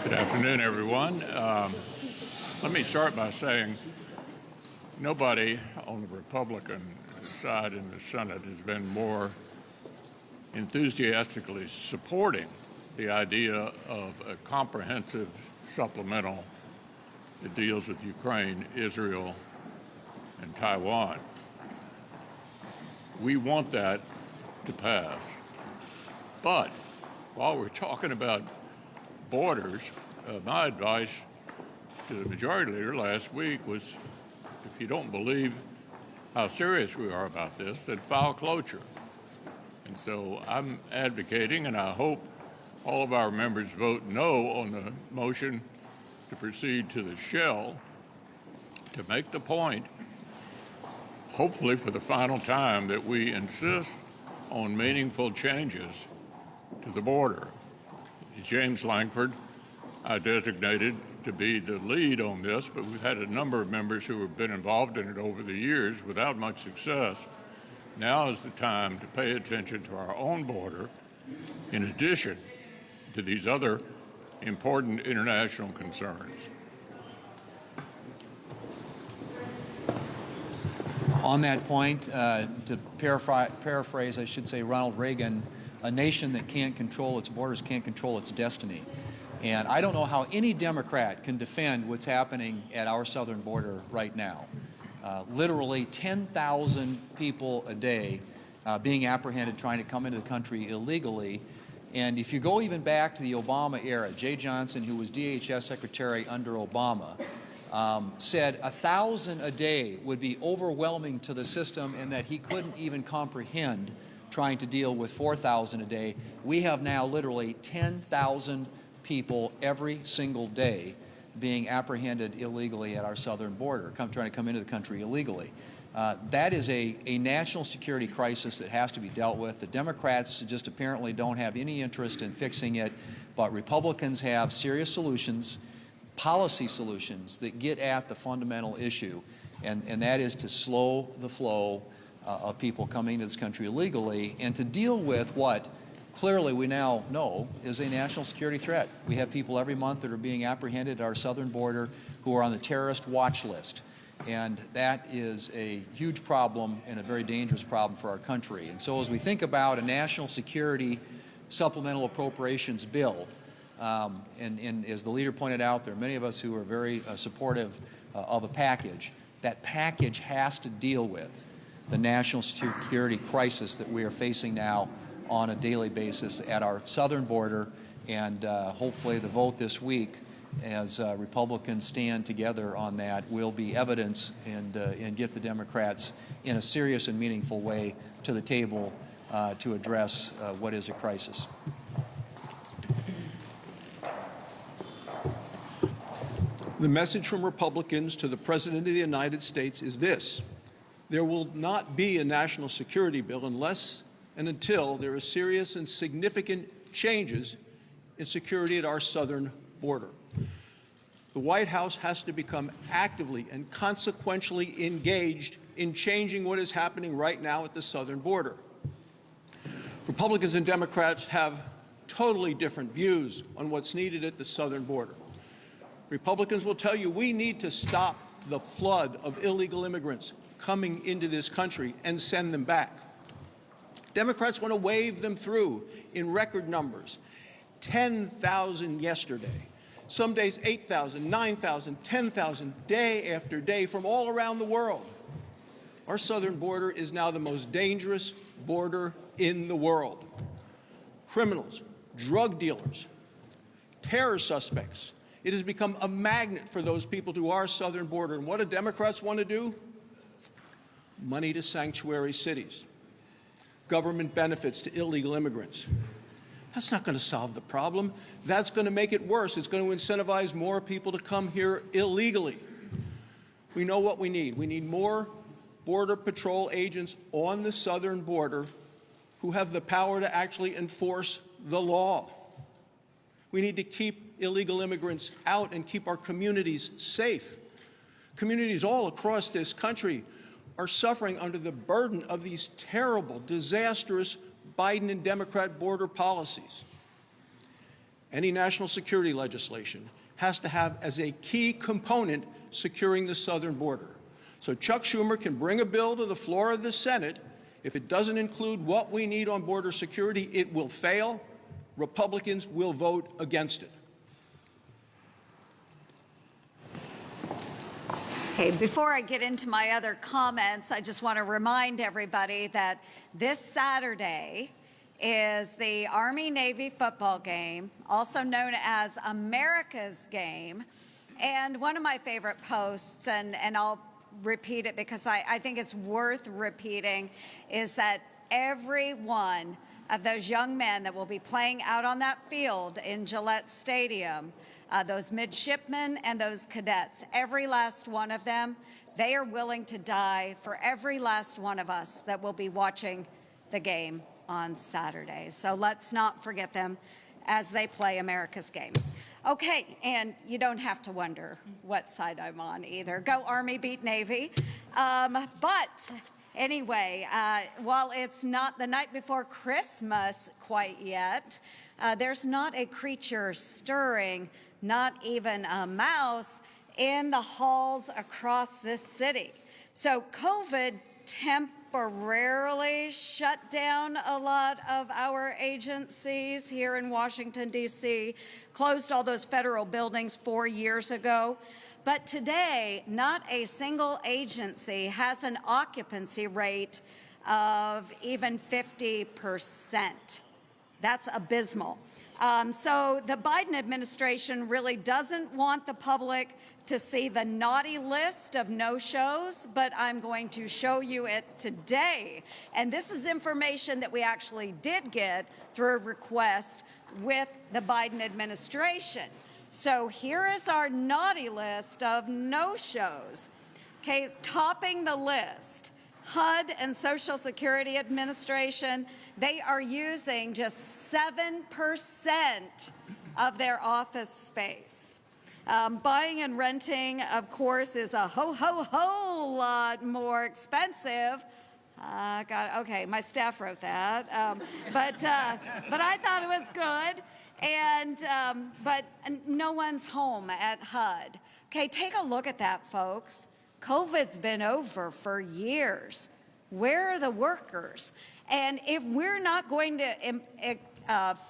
Good afternoon, everyone. Let me start by saying nobody on the Republican side in the Senate has been more enthusiastically supporting the idea of a comprehensive supplemental that deals with Ukraine, Israel, and Taiwan. We want that to pass. But while we're talking about borders, my advice to the majority leader last week was, if you don't believe how serious we are about this, then file cloture. And so I'm advocating, and I hope all of our members vote no on the motion to proceed to the shell, to make the point, hopefully for the final time, that we insist on meaningful changes to the border. James Lankford, I designated to be the lead on this, but we've had a number of members who have been involved in it over the years without much success. Now is the time to pay attention to our own border, in addition to these other important international concerns. On that point, to paraphrase, I should say, Ronald Reagan, a nation that can't control its borders can't control its destiny. And I don't know how any Democrat can defend what's happening at our southern border right now. Literally 10,000 people a day being apprehended trying to come into the country illegally. And if you go even back to the Obama era, Jay Johnson, who was DHS Secretary under Obama, said 1,000 a day would be overwhelming to the system and that he couldn't even comprehend trying to deal with 4,000 a day. We have now literally 10,000 people every single day being apprehended illegally at our southern border, trying to come into the country illegally. That is a national security crisis that has to be dealt with. The Democrats just apparently don't have any interest in fixing it, but Republicans have serious solutions, policy solutions that get at the fundamental issue, and that is to slow the flow of people coming into this country illegally and to deal with what clearly we now know is a national security threat. We have people every month that are being apprehended at our southern border who are on the terrorist watch list. And that is a huge problem and a very dangerous problem for our country. And so as we think about a national security supplemental appropriations bill, and as the leader pointed out, there are many of us who are very supportive of a package. That package has to deal with the national security crisis that we are facing now on a daily basis at our southern border, and hopefully the vote this week, as Republicans stand together on that, will be evidence and get the Democrats in a serious and meaningful way to the table to address what is a crisis. The message from Republicans to the President of the United States is this: there will not be a national security bill unless and until there are serious and significant changes in security at our southern border. The White House has to become actively and consequentially engaged in changing what is happening right now at the southern border. Republicans and Democrats have totally different views on what's needed at the southern border. Republicans will tell you we need to stop the flood of illegal immigrants coming into this country and send them back. Democrats want to wave them through in record numbers. 10,000 yesterday. Some days 8,000, 9,000, 10,000, day after day from all around the world. Our southern border is now the most dangerous border in the world. Criminals, drug dealers, terror suspects. It has become a magnet for those people to our southern border. And what do Democrats want to do? Money to sanctuary cities, government benefits to illegal immigrants. That's not going to solve the problem. That's going to make it worse. It's going to incentivize more people to come here illegally. We know what we need. We need more Border Patrol agents on the southern border who have the power to actually enforce the law. We need to keep illegal immigrants out and keep our communities safe. Communities all across this country are suffering under the burden of these terrible, disastrous Biden and Democrat border policies. Any national security legislation has to have as a key component securing the southern border. So Chuck Schumer can bring a bill to the floor of the Senate. If it doesn't include what we need on border security, it will fail. Republicans will vote against it. Okay, before I get into my other comments, I just want to remind everybody that this Saturday is the Army-Navy football game, also known as America's Game. And one of my favorite posts, and I'll repeat it because I think it's worth repeating, is that every one of those young men that will be playing out on that field in Gillette Stadium, those midshipmen and those cadets, every last one of them, they are willing to die for every last one of us that will be watching the game on Saturday. So let's not forget them as they play America's Game. Okay, and you don't have to wonder what side I'm on either. Go Army, beat Navy. But anyway, while it's not the night before Christmas quite yet, there's not a creature stirring, not even a mouse, in the halls across this city. So COVID temporarily shut down a lot of our agencies here in Washington, D.C., closed all those federal buildings 4 years ago. But today, not a single agency has an occupancy rate of even 50%. That's abysmal. So the Biden administration really doesn't want the public to see the naughty list of no-shows, but I'm going to show you it today. And this is information that we actually did get through a request with the Biden administration. So here is our naughty list of no-shows. Okay, topping the list, HUD and Social Security Administration, they are using just 7% of their office space. Buying and renting, of course, is a whole lot more expensive. Okay, my staff wrote that, but I thought it was good. And but no one's home at HUD. Okay, take a look at that, folks. COVID's been over for years. Where are the workers? And if we're not going to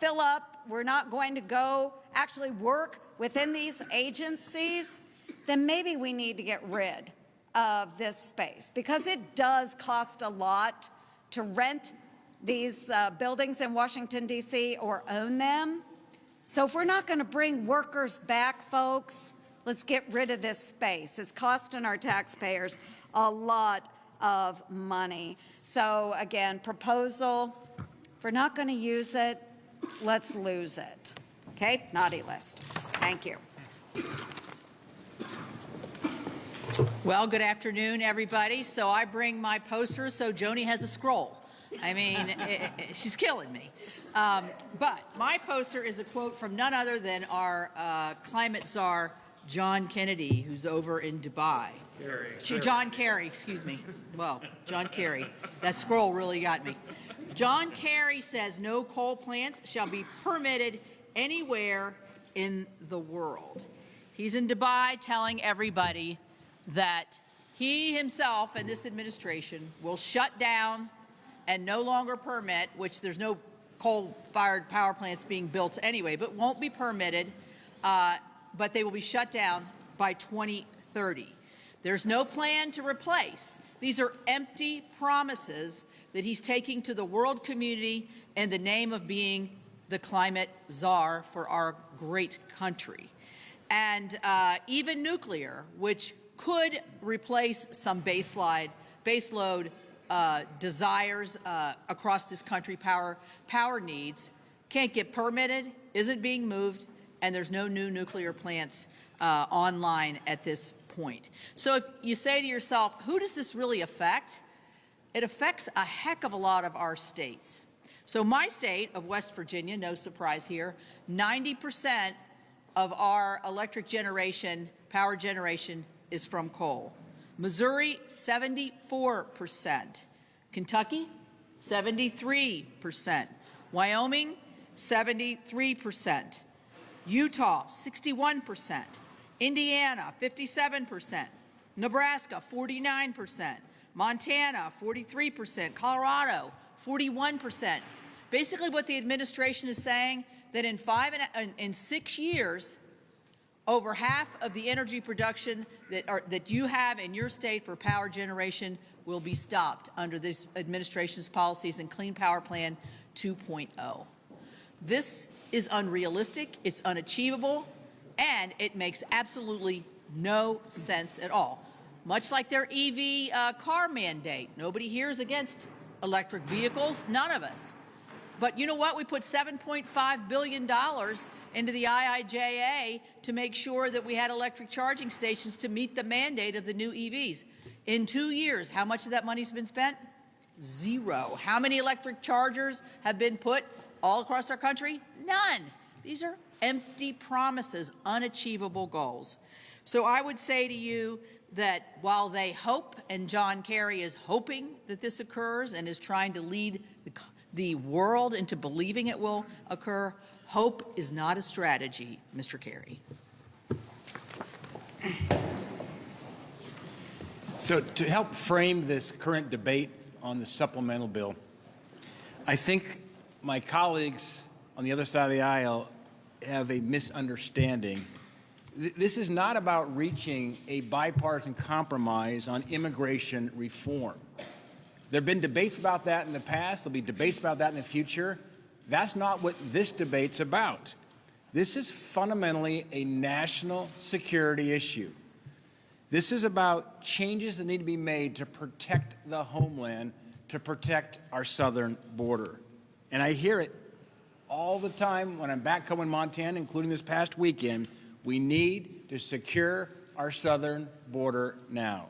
fill up, we're not going to go actually work within these agencies, then maybe we need to get rid of this space, because it does cost a lot to rent these buildings in Washington, D.C. or own them. So if we're not going to bring workers back, folks, let's get rid of this space. It's costing our taxpayers a lot of money. So again, proposal, if we're not going to use it, let's lose it. Okay, naughty list. Thank you. Well, good afternoon, everybody. So I bring my poster so Joni has a scroll. I mean, she's killing me. But my poster is a quote from none other than our climate czar, John Kennedy, who's over in Dubai. John Kerry, excuse me. Well, John Kerry. That scroll really got me. John Kerry says no coal plants shall be permitted anywhere in the world. He's in Dubai telling everybody that he himself and this administration will shut down and no longer permit, which there's no coal-fired power plants being built anyway, but won't be permitted, but they will be shut down by 2030. There's no plan to replace. These are empty promises that he's taking to the world community in the name of being the climate czar for our great country. And even nuclear, which could replace some baseload desires across this country, power needs, can't get permitted, isn't being moved, and there's no new nuclear plants online at this point. So if you say to yourself, who does this really affect? It affects a heck of a lot of our states. So my state of West Virginia, no surprise here, 90% of our electric generation, power generation, is from coal. Missouri, 74%. Kentucky, 73%. Wyoming, 73%. Utah, 61%. Indiana, 57%. Nebraska, 49%. Montana, 43%. Colorado, 41%. Basically what the administration is saying, that in 6 years, over half of the energy production that you have in your state for power generation will be stopped under this administration's policies and Clean Power Plan 2.0. This is unrealistic, it's unachievable, and it makes absolutely no sense at all. Much like their EV car mandate. Nobody here is against electric vehicles, none of us. But you know what? We put $7.5 billion into the IIJA to make sure that we had electric charging stations to meet the mandate of the new EVs. In 2 years, how much of that money's been spent? Zero. How many electric chargers have been put all across our country? None. These are empty promises, unachievable goals. So I would say to you that while they hope, and John Kerry is hoping that this occurs and is trying to lead the world into believing it will occur, hope is not a strategy, Mr. Kerry. So to help frame this current debate on the supplemental bill, I think my colleagues on the other side of the aisle have a misunderstanding. This is not about reaching a bipartisan compromise on immigration reform. There have been debates about that in the past. There'll be debates about that in the future. That's not what this debate's about. This is fundamentally a national security issue. This is about changes that need to be made to protect the homeland, to protect our southern border. And I hear it all the time when I'm back home in Montana, including this past weekend. We need to secure our southern border now.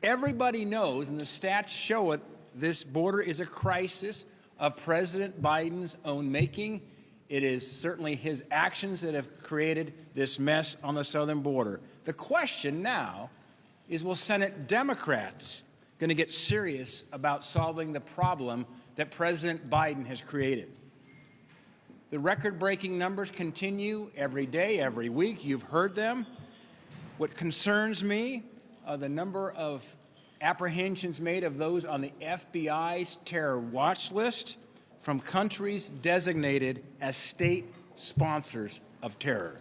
Everybody knows, and the stats show it, this border is a crisis of President Biden's own making. It is certainly his actions that have created this mess on the southern border. The question now is, will Senate Democrats going to get serious about solving the problem that President Biden has created? The record-breaking numbers continue every day, every week. You've heard them. What concerns me are the number of apprehensions made of those on the FBI's terror watch list from countries designated as state sponsors of terror.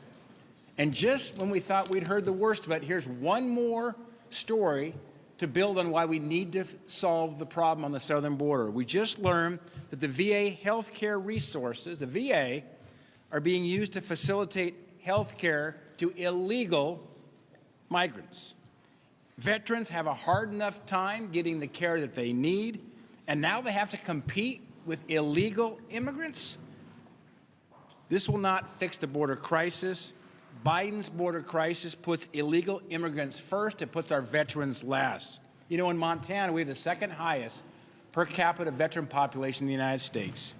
And just when we thought we'd heard the worst of it, here's one more story to build on why we need to solve the problem on the southern border. We just learned that the VA healthcare resources, the VA, are being used to facilitate health care to illegal migrants. Veterans have a hard enough time getting the care that they need, and now they have to compete with illegal immigrants? This will not fix the border crisis. Biden's border crisis puts illegal immigrants first. It puts our veterans last. You know, in Montana, we have the second highest per capita veteran population in the United States.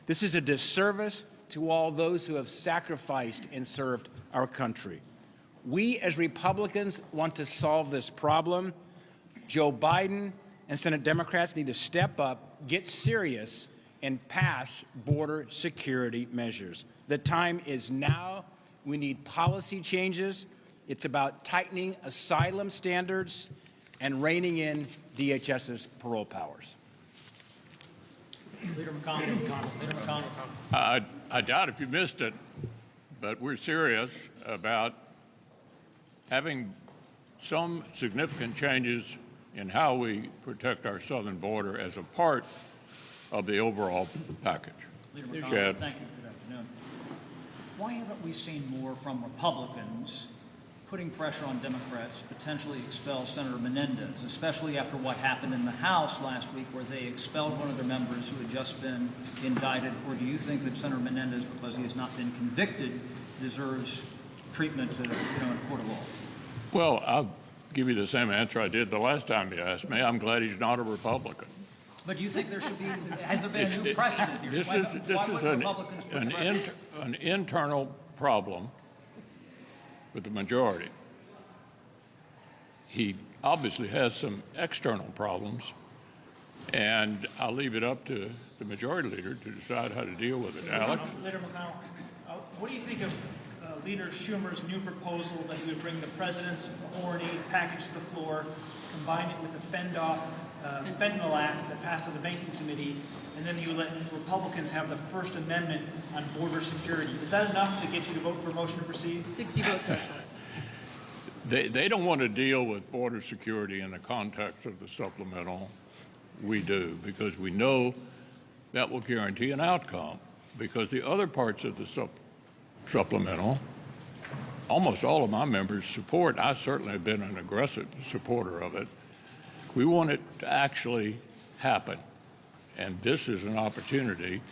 This is a disservice to all those who have sacrificed and served our country. We, as Republicans, want to solve this problem. Joe Biden and Senate Democrats need to step up, get serious, and pass border security measures. The time is now. We need policy changes. It's about tightening asylum standards and reining in DHS's parole powers. Leader McConnell. Leader McConnell. I doubt if you missed it, but we're serious about having some significant changes in how we protect our southern border as a part of the overall package. Leader McConnell, Chad. thank you. Good afternoon. Why haven't we seen more from Republicans putting pressure on Democrats to potentially expel Senator Menendez, especially after what happened in the House last week where they expelled one of their members who had just been indicted? Or do you think that Senator Menendez, because he has not been convicted, deserves treatment in a court of law? Well, I'll give you the same answer I did the last time you asked me. I'm glad he's not a Republican. But do you think there should be, has there been a new precedent here? This Why is wouldn't Republicans put pressure? an internal problem with the majority. he obviously has some external problems, and I'll leave it up to the majority leader to decide how to deal with it. Alex? Leader McConnell, what do you think of Leader Schumer's new proposal that he would bring the president's foreign aid package to the floor, combine it with the Fentanyl Act that passed on the Banking Committee, and then you let Republicans have the First Amendment on border security? Is that enough to get you to vote for a motion to proceed? 60 vote threshold. They don't want to deal with border security in the context of the supplemental. We do, because we know that will guarantee an outcome, because the other parts of the supplemental, almost all of my members support. I certainly have been an aggressive supporter of it. We want it to actually happen, and this is an opportunity.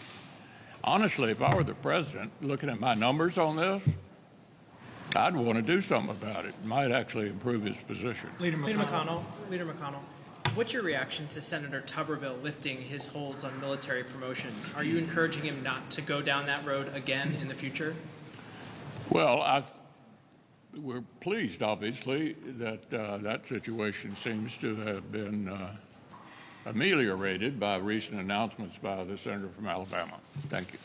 Honestly, if I were the president, looking at my numbers on this, I'd want to do something about it. It might actually improve his position. Leader McConnell, what's your reaction to Senator Tuberville lifting his holds on military promotions? Are you encouraging him not to go down that road again in the future? Well, we're pleased, obviously, that that situation seems to have been ameliorated by recent announcements by the senator from Alabama. Thank you.